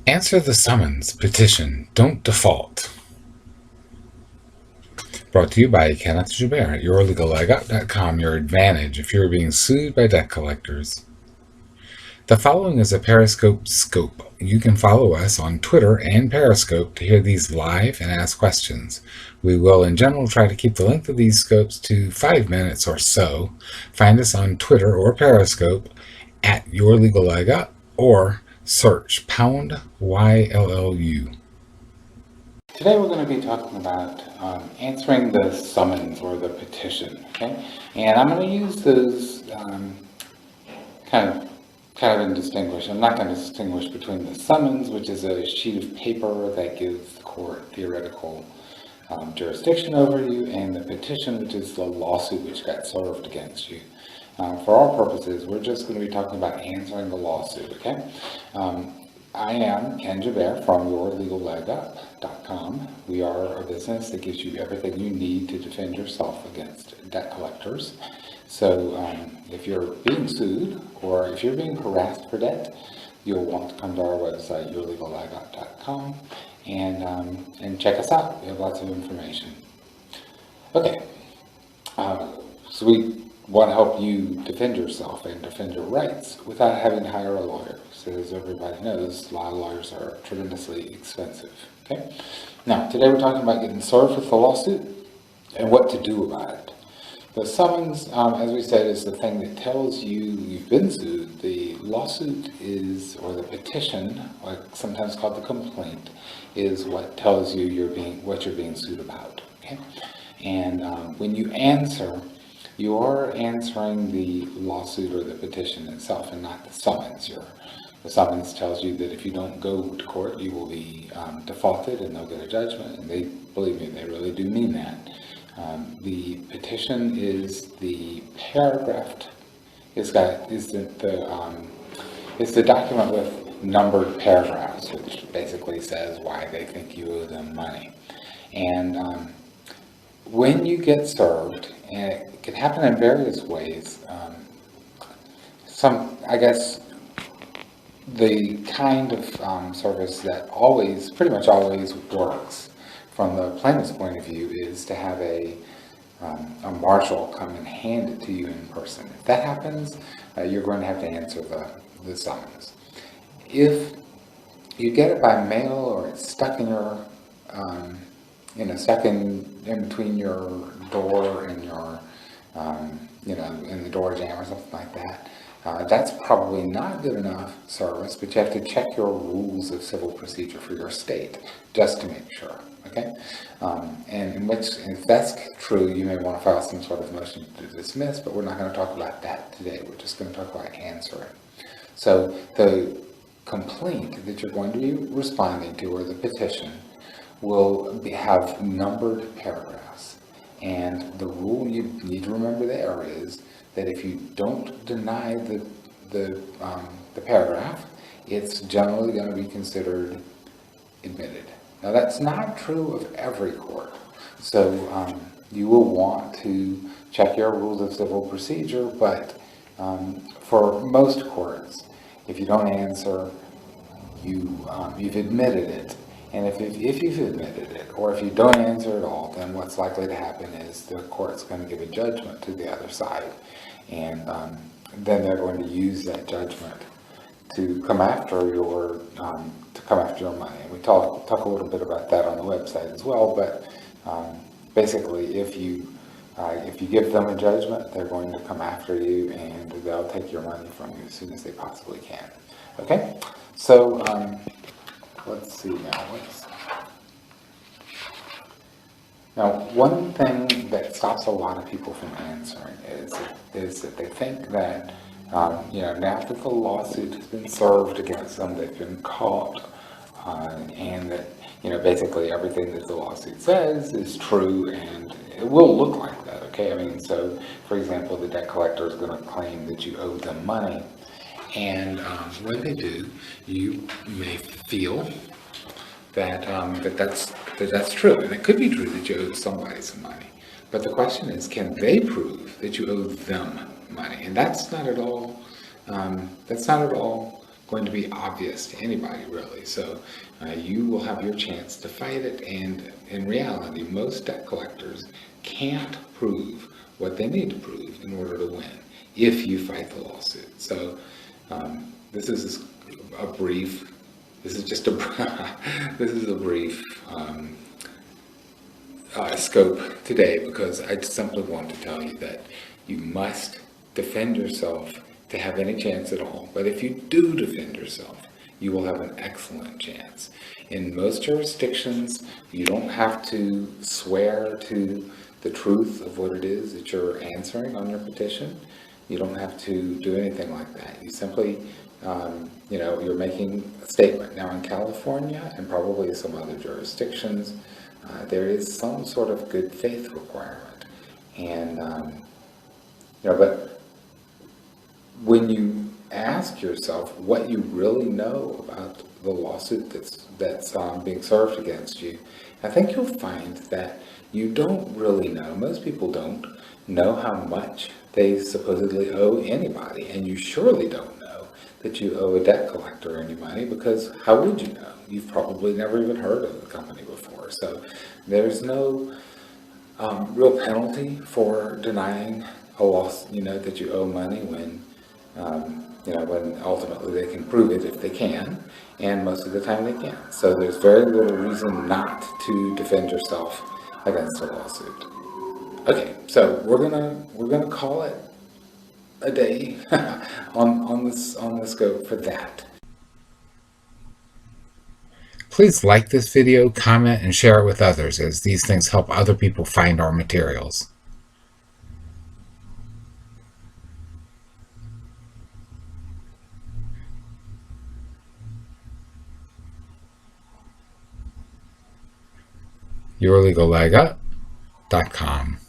Answer the summons. Petition. Don't default. Brought to you by Kenneth Joubert at yourlegallegout.com. Your advantage if you're being sued by debt collectors. The following is a Periscope scope. You can follow us on Twitter and Periscope to hear these live and ask questions. We will, in general, try to keep the length of these scopes to 5 minutes or so. Find us on Twitter or Periscope at yourlegallegout or search pound YLLU. Today we're going to be talking about answering the summons or the petition, okay? And I'm going to use those kind of indistinguish. I'm not going to distinguish between the summons, which is a sheet of paper that gives the court theoretical jurisdiction over you, and the petition, which is the lawsuit which got served against you. For our purposes, we're just going to be talking about answering the lawsuit, okay? I am Ken Joubert from yourlegallegout.com. We are a business that gives you everything you need to defend yourself against debt collectors. So if you're being sued or if you're being harassed for debt, you'll want to come to our website, yourlegallegout.com, and check us out. We have lots of information. Okay, so we want to help you defend yourself and defend your rights without having to hire a lawyer. So as everybody knows, a lot of lawyers are tremendously expensive. Okay. Now, today we're talking about getting served with the lawsuit and what to do about it. The summons, as we said, is the thing that tells you you've been sued. The lawsuit is, or the petition, or sometimes called the complaint, is what tells you what you're being sued about. Okay. And when you answer, you are answering the lawsuit or the petition itself and not the summons. The summons tells you that if you don't go to court, you will be defaulted and they'll get a judgment. And they, believe me, they really do mean that. The petition is the paragraph. It's the document with numbered paragraphs, which basically says why they think you owe them money. And when you get served, and it can happen in various ways. I guess, the kind of service that pretty much always works from the plaintiff's point of view is to have a marshal come and hand it to you in person. If that happens, you're going to have to answer the summons. If you get it by mail or it's stuck in your stuck in between your door and your in the door jamb or something like that, that's probably not good enough service, but you have to check your rules of civil procedure for your state just to make sure, okay? And if that's true, you may want to file some sort of motion to dismiss, but we're not going to talk about that today. We're just going to talk about answering. So the complaint that you're going to be responding to, or the petition, will have numbered paragraphs. And the rule you need to remember there is that if you don't deny the paragraph, it's generally going to be considered admitted. Now that's not true of every court. So you will want to check your rules of civil procedure, but for most courts, if you don't answer, you've admitted it. And if you've admitted it, or if you don't answer at all, then what's likely to happen is the court's going to give a judgment to the other side. And then they're going to use that judgment to come after your money. And we talk a little bit about that on the website as well. But basically, if you give them a judgment, they're going to come after you and they'll take your money from you as soon as they possibly can. Okay, so. Let's see now. Now, one thing that stops a lot of people from answering is that they think that now that the lawsuit has been served against them, they've been caught, and that basically everything that the lawsuit says is true, and it will look like that. Okay, I mean, so for example, the debt collector is going to claim that you owe them money. And when they do, you may feel that that's true, and it could be true that you owe somebody some money. But the question is, can they prove that you owe them money? And that's not at all going to be obvious to anybody, really. So you will have your chance to fight it, and in reality, most debt collectors can't prove what they need to prove in order to win if you fight the lawsuit. So this is a brief, this is just a, this is a brief scope today, because I simply want to tell you that you must defend yourself to have any chance at all. But if you do defend yourself, you will have an excellent chance. In most jurisdictions, you don't have to swear to the truth of what it is that you're answering on your petition. You don't have to do anything like that. You simply, you're making a statement. Now in California, and probably some other jurisdictions, there is some sort of good faith requirement. And, but when you ask yourself what you really know about the lawsuit that's being served against you, I think you'll find that you don't really know. Most people don't know how much they supposedly owe anybody, and you surely don't know that you owe a debt collector any money, because how would you know? You've probably never even heard of the company before. So there's no real penalty for denying a loss, that you owe money when when ultimately they can prove it if they can, and most of the time they can. So there's very little reason not to defend yourself against a lawsuit. Okay, so we're gonna call it a day on the scope for that. Please like this video, comment, and share it with others, as these things help other people find our materials. yourlegalega.com